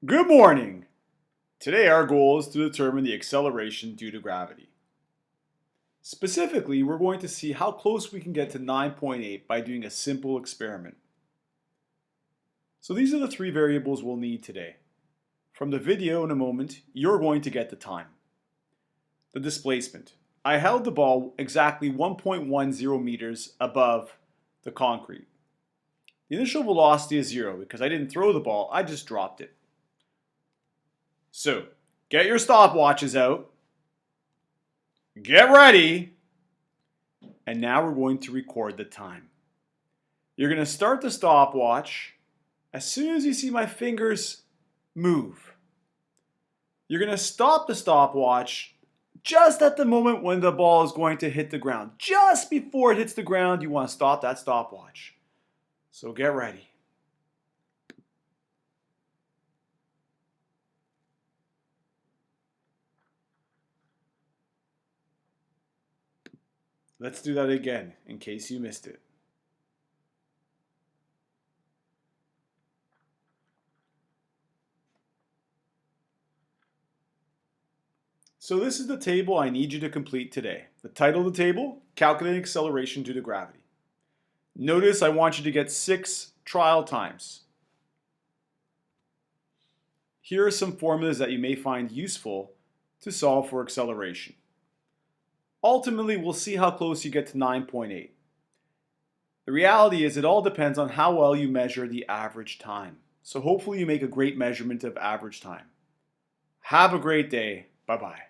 Good morning! Today our goal is to determine the acceleration due to gravity. Specifically, we're going to see how close we can get to 9.8 by doing a simple experiment. So these are the three variables we'll need today. From the video in a moment, you're going to get the time. The displacement. I held the ball exactly 1.10 meters above the concrete. The initial velocity is 0 because I didn't throw the ball, I just dropped it. So, get your stopwatches out, get ready, and now we're going to record the time. You're going to start the stopwatch as soon as you see my fingers move. You're going to stop the stopwatch just at the moment when the ball is going to hit the ground. Just before it hits the ground, you want to stop that stopwatch. So get ready. Let's do that again in case you missed it. So this is the table I need you to complete today. The title of the table, Calculating Acceleration Due to Gravity. Notice I want you to get 6 trial times. Here are some formulas that you may find useful to solve for acceleration. Ultimately, we'll see how close you get to 9.8. The reality is it all depends on how well you measure the average time. So hopefully you make a great measurement of average time. Have a great day. Bye-bye.